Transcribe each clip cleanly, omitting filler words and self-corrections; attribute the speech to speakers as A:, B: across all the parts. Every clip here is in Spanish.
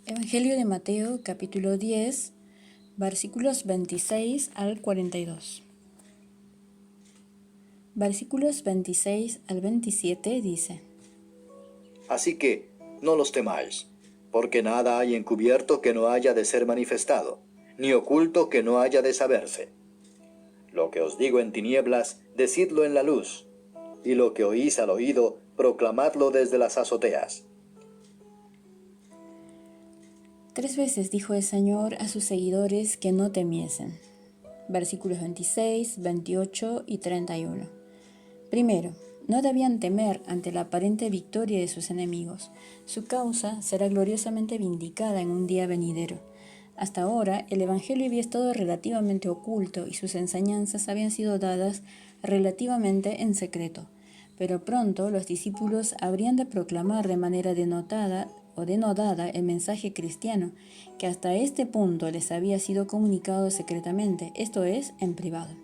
A: Evangelio de Mateo, capítulo 10, versículos 26 al 42. Versículos 26 al 27 dice:
B: Así que no los temáis, porque nada hay encubierto que no haya de ser manifestado, ni oculto que no haya de saberse. Lo que os digo en tinieblas, decidlo en la luz, y lo que oís al oído, proclamadlo desde las azoteas.
A: 3 veces dijo el Señor a sus seguidores que no temiesen. Versículos 26, 28 y 31. Primero, no debían temer ante la aparente victoria de sus enemigos. Su causa será gloriosamente vindicada en un día venidero. Hasta ahora, el Evangelio había estado relativamente oculto y sus enseñanzas habían sido dadas relativamente en secreto. Pero pronto los discípulos habrían de proclamar de manera denodada el mensaje cristiano, que hasta este punto les había sido comunicado secretamente, esto es, en privado.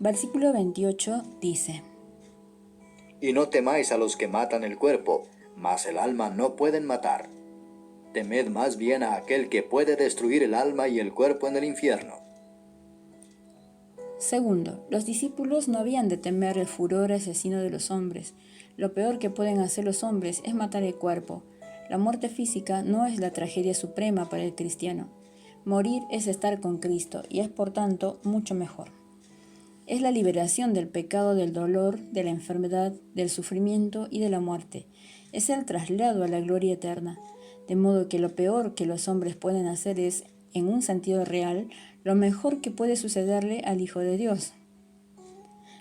A: Versículo 28 dice:
B: Y no temáis a los que matan el cuerpo, mas el alma no pueden matar. Temed más bien a aquel que puede destruir el alma y el cuerpo en el infierno.
A: Segundo, los discípulos no habían de temer el furor asesino de los hombres. Lo peor que pueden hacer los hombres es matar el cuerpo. La muerte física no es la tragedia suprema para el cristiano. Morir es estar con Cristo y es por tanto mucho mejor. Es la liberación del pecado, del dolor, de la enfermedad, del sufrimiento y de la muerte. Es el traslado a la gloria eterna. De modo que lo peor que los hombres pueden hacer es, en un sentido real, lo mejor que puede sucederle al Hijo de Dios.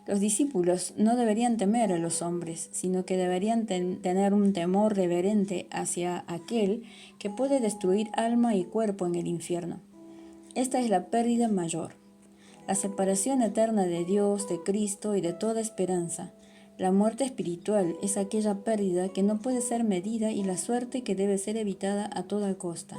A: Los discípulos no deberían temer a los hombres, sino que deberían tener un temor reverente hacia aquel que puede destruir alma y cuerpo en el infierno. Esta es la pérdida mayor. La separación eterna de Dios, de Cristo y de toda esperanza. La muerte espiritual es aquella pérdida que no puede ser medida y la suerte que debe ser evitada a toda costa.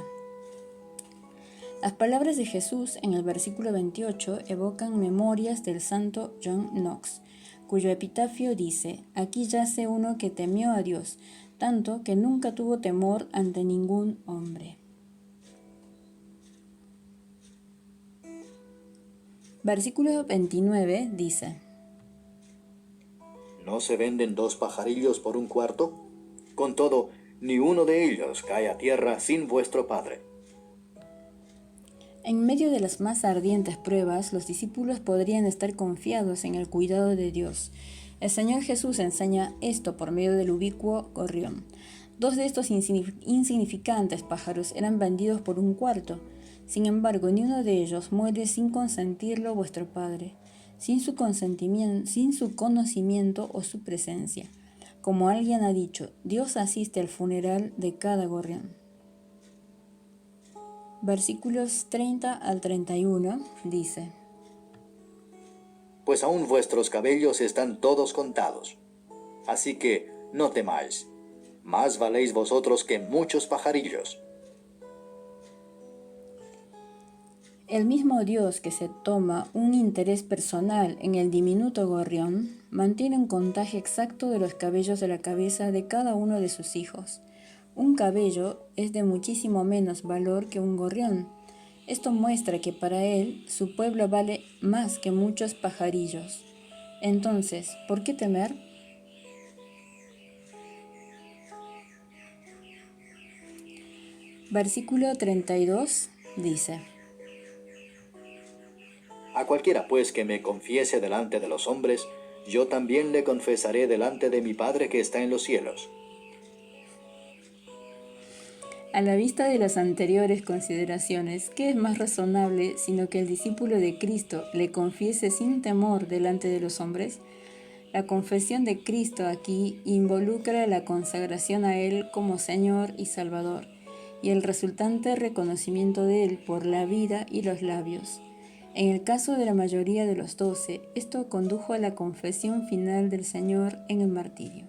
A: Las palabras de Jesús en el versículo 28 evocan memorias del santo John Knox, cuyo epitafio dice: aquí yace uno que temió a Dios, tanto que nunca tuvo temor ante ningún hombre. Versículo 29 dice:
B: ¿No se venden 2 pajarillos por un cuarto? Con todo, ni uno de ellos cae a tierra sin vuestro Padre.
A: En medio de las más ardientes pruebas, los discípulos podrían estar confiados en el cuidado de Dios. El Señor Jesús enseña esto por medio del ubicuo gorrión. 2 de estos insignificantes pájaros eran vendidos por un cuarto. Sin embargo, ni uno de ellos muere sin consentirlo vuestro Padre, sin su conocimiento o su presencia. Como alguien ha dicho, Dios asiste al funeral de cada gorrión. Versículos 30 al 31 dice:
B: Pues aún vuestros cabellos están todos contados. Así que no temáis, más valéis vosotros que muchos pajarillos.
A: El mismo Dios que se toma un interés personal en el diminuto gorrión, mantiene un contaje exacto de los cabellos de la cabeza de cada uno de sus hijos. Un cabello es de muchísimo menos valor que un gorrión. Esto muestra que para él su pueblo vale más que muchos pajarillos. Entonces, ¿por qué temer? Versículo 32 dice:
B: A cualquiera pues que me confiese delante de los hombres, yo también le confesaré delante de mi Padre que está en los cielos.
A: A la vista de las anteriores consideraciones, ¿qué es más razonable sino que el discípulo de Cristo le confiese sin temor delante de los hombres? La confesión de Cristo aquí involucra la consagración a Él como Señor y Salvador, y el resultante reconocimiento de Él por la vida y los labios. En el caso de la mayoría de los 12, esto condujo a la confesión final del Señor en el martirio.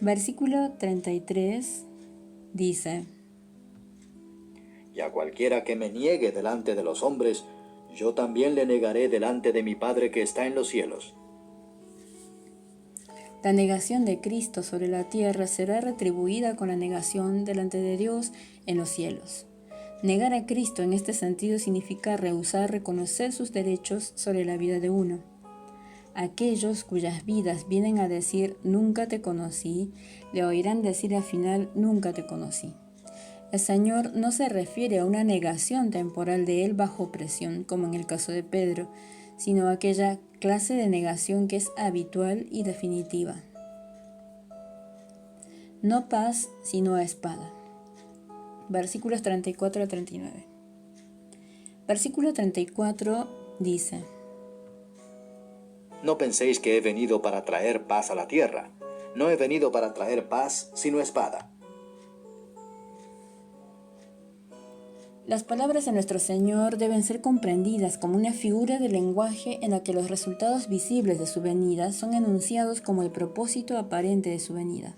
A: Versículo 33 dice:
B: Y a cualquiera que me niegue delante de los hombres, yo también le negaré delante de mi Padre que está en los cielos.
A: La negación de Cristo sobre la tierra será retribuida con la negación delante de Dios en los cielos. Negar a Cristo en este sentido significa rehusar reconocer sus derechos sobre la vida de uno. Aquellos cuyas vidas vienen a decir nunca te conocí, le oirán decir al final nunca te conocí. El Señor no se refiere a una negación temporal de Él bajo presión, como en el caso de Pedro, sino a aquella clase de negación que es habitual y definitiva. No paz, sino espada. Versículos 34 a 39. Versículo 34 dice:
B: No penséis que he venido para traer paz a la tierra. No he venido para traer paz, sino espada.
A: Las palabras de nuestro Señor deben ser comprendidas como una figura de lenguaje en la que los resultados visibles de su venida son enunciados como el propósito aparente de su venida.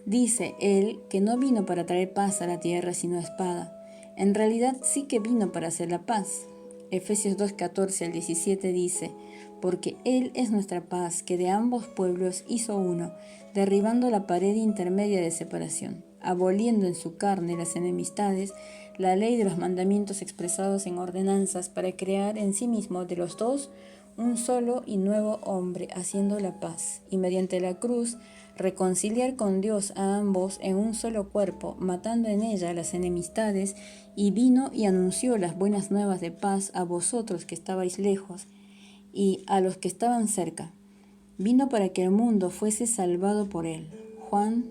A: Dice Él que no vino para traer paz a la tierra sino espada. En realidad sí que vino para hacer la paz. Efesios 2:14 al 17 dice: porque Él es nuestra paz, que de ambos pueblos hizo uno, derribando la pared intermedia de separación, aboliendo en su carne las enemistades, la ley de los mandamientos expresados en ordenanzas, para crear en sí mismo de los dos un solo y nuevo hombre, haciendo la paz, y mediante la cruz reconciliar con Dios a ambos en un solo cuerpo, matando en ella las enemistades, y vino y anunció las buenas nuevas de paz a vosotros que estabais lejos, y a los que estaban cerca. Vino para que el mundo fuese salvado por él. Juan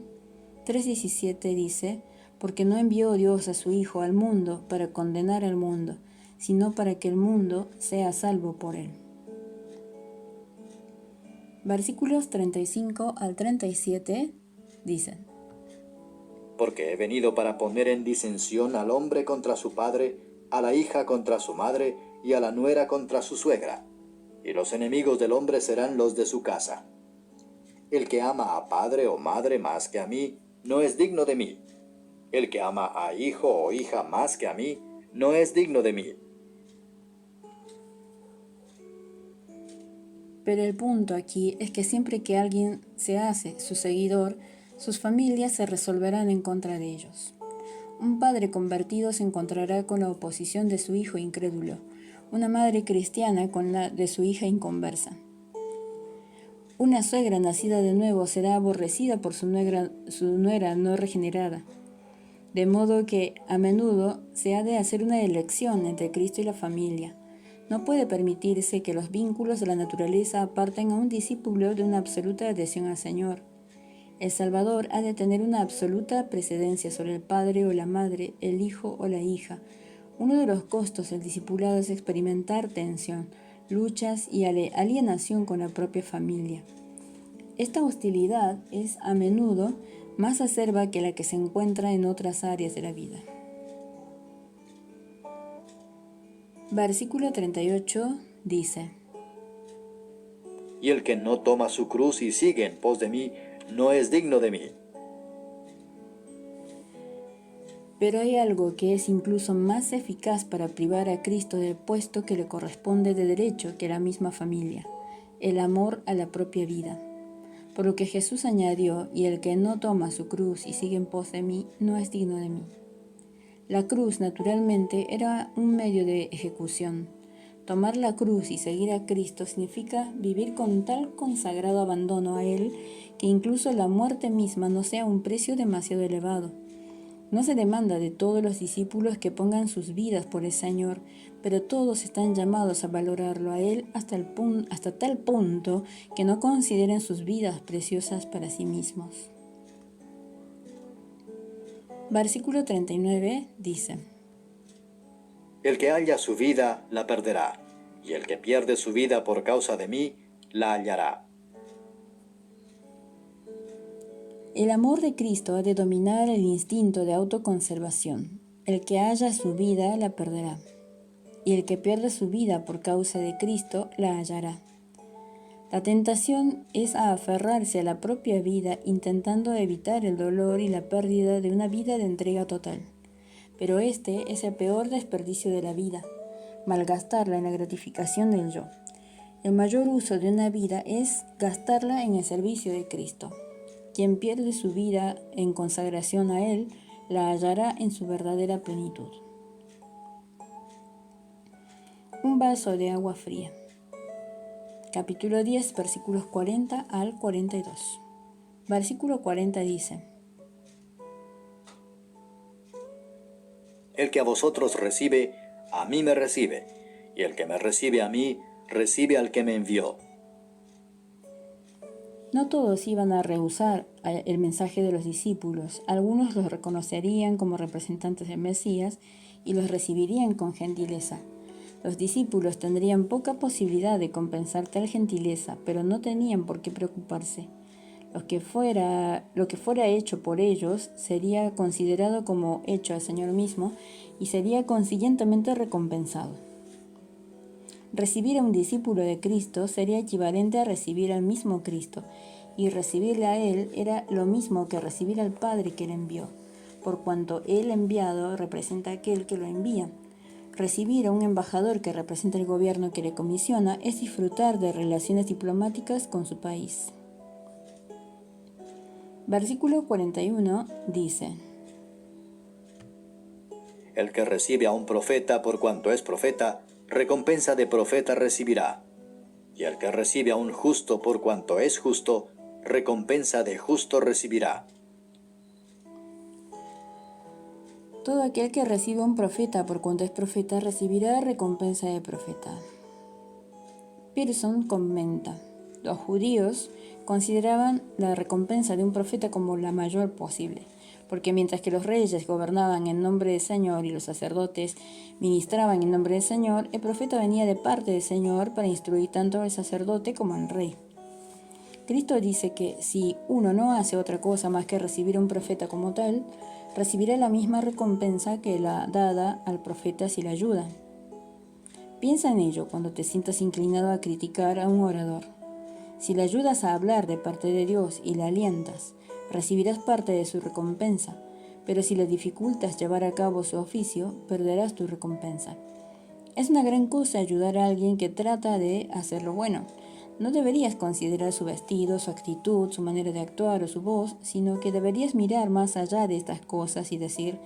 A: 3:17 dice: porque no envió Dios a su Hijo al mundo para condenar al mundo, sino para que el mundo sea salvo por él. Versículos 35 al 37 dicen:
B: porque he venido para poner en disensión al hombre contra su padre, a la hija contra su madre, y a la nuera contra su suegra. Y los enemigos del hombre serán los de su casa. El que ama a padre o madre más que a mí, no es digno de mí. El que ama a hijo o hija más que a mí, no es digno de mí.
A: Pero el punto aquí es que siempre que alguien se hace su seguidor, sus familias se resolverán en contra de ellos. Un padre convertido se encontrará con la oposición de su hijo incrédulo, una madre cristiana con la de su hija inconversa. Una suegra nacida de nuevo será aborrecida por su nuera no regenerada, de modo que a menudo se ha de hacer una elección entre Cristo y la familia. No puede permitirse que los vínculos de la naturaleza aparten a un discípulo de una absoluta adhesión al Señor. El Salvador ha de tener una absoluta precedencia sobre el padre o la madre, el hijo o la hija. Uno de los costos del discipulado es experimentar tensión, luchas y alienación con la propia familia. Esta hostilidad es a menudo más acerba que la que se encuentra en otras áreas de la vida. Versículo 38 dice:
B: Y el que no toma su cruz y sigue en pos de mí, no es digno de mí.
A: Pero hay algo que es incluso más eficaz para privar a Cristo del puesto que le corresponde de derecho que la misma familia: el amor a la propia vida. Por lo que Jesús añadió: y el que no toma su cruz y sigue en pos de mí, no es digno de mí. La cruz, naturalmente, era un medio de ejecución. Tomar la cruz y seguir a Cristo significa vivir con tal consagrado abandono a Él que incluso la muerte misma no sea un precio demasiado elevado. No se demanda de todos los discípulos que pongan sus vidas por el Señor, pero todos están llamados a valorarlo a Él hasta tal punto que no consideren sus vidas preciosas para sí mismos. Versículo 39 dice:
B: El que halla su vida, la perderá, y el que pierde su vida por causa de mí, la hallará.
A: El amor de Cristo ha de dominar el instinto de autoconservación. El que halla su vida, la perderá, y el que pierde su vida por causa de Cristo, la hallará. La tentación es a aferrarse a la propia vida intentando evitar el dolor y la pérdida de una vida de entrega total. Pero este es el peor desperdicio de la vida, malgastarla en la gratificación del yo. El mayor uso de una vida es gastarla en el servicio de Cristo. Quien pierde su vida en consagración a Él, la hallará en su verdadera plenitud. Un vaso de agua fría. Capítulo 10, versículos 40 al 42. Versículo 40 dice:
B: El que a vosotros recibe, a mí me recibe, y el que me recibe a mí, recibe al que me envió.
A: No todos iban a rehusar el mensaje de los discípulos. Algunos los reconocerían como representantes del Mesías y los recibirían con gentileza. Los discípulos tendrían poca posibilidad de compensar tal gentileza, pero no tenían por qué preocuparse. Lo que fuera hecho por ellos sería considerado como hecho al Señor mismo y sería consiguientemente recompensado. Recibir a un discípulo de Cristo sería equivalente a recibir al mismo Cristo, y recibirle a Él era lo mismo que recibir al Padre que le envió, por cuanto el enviado representa a aquel que lo envía. Recibir a un embajador que representa el gobierno que le comisiona es disfrutar de relaciones diplomáticas con su país. Versículo 41 dice:
B: El que recibe a un profeta por cuanto es profeta, recompensa de profeta recibirá. Y el que recibe a un justo por cuanto es justo, recompensa de justo recibirá.
A: Todo aquel que recibe a un profeta por cuanto es profeta recibirá recompensa de profeta. Pearson comenta: los judíos consideraban la recompensa de un profeta como la mayor posible, porque mientras que los reyes gobernaban en nombre del Señor y los sacerdotes ministraban en nombre del Señor, el profeta venía de parte del Señor para instruir tanto al sacerdote como al rey. Cristo dice que si uno no hace otra cosa más que recibir a un profeta como tal, recibirá la misma recompensa que la dada al profeta si le ayuda. Piensa en ello cuando te sientas inclinado a criticar a un orador. Si le ayudas a hablar de parte de Dios y le alientas, recibirás parte de su recompensa, pero si le dificultas llevar a cabo su oficio, perderás tu recompensa. Es una gran cosa ayudar a alguien que trata de hacer lo bueno. No deberías considerar su vestido, su actitud, su manera de actuar o su voz, sino que deberías mirar más allá de estas cosas y decir: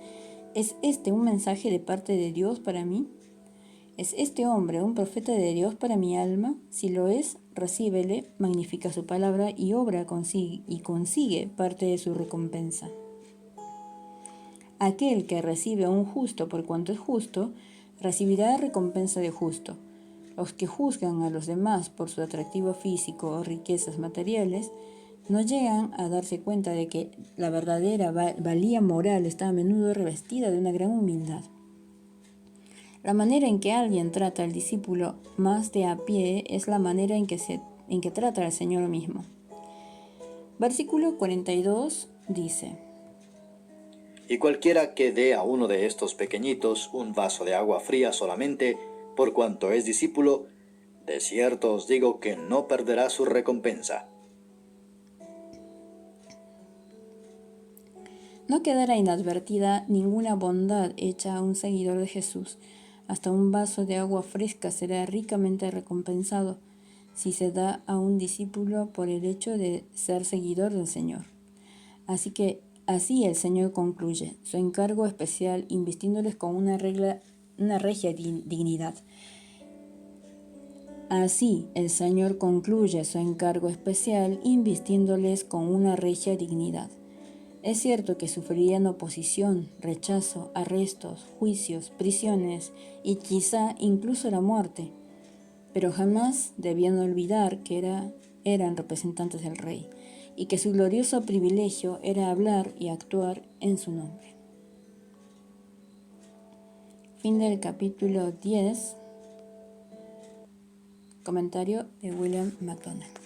A: ¿es este un mensaje de parte de Dios para mí? ¿Es este hombre un profeta de Dios para mi alma? Si lo es, recíbele, magnifica su palabra y obra consigue parte de su recompensa. Aquel que recibe a un justo por cuanto es justo, recibirá recompensa de justo. Los que juzgan a los demás por su atractivo físico o riquezas materiales, no llegan a darse cuenta de que la verdadera valía moral está a menudo revestida de una gran humildad. La manera en que alguien trata al discípulo más de a pie es la manera en que trata al Señor mismo. Versículo 42 dice:
B: Y cualquiera que dé a uno de estos pequeñitos un vaso de agua fría solamente, por cuanto es discípulo, de cierto os digo que no perderá su recompensa.
A: No quedará inadvertida ninguna bondad hecha a un seguidor de Jesús. Hasta un vaso de agua fresca será ricamente recompensado si se da a un discípulo por el hecho de ser seguidor del Señor. Así el Señor concluye su encargo especial invistiéndoles con una regia dignidad. Así el Señor concluye su encargo especial invistiéndoles con una regia dignidad. Es cierto que sufrirían oposición, rechazo, arrestos, juicios, prisiones y quizá incluso la muerte, pero jamás debían olvidar que eran representantes del Rey y que su glorioso privilegio era hablar y actuar en su nombre. Fin del capítulo 10. Comentario de William MacDonald.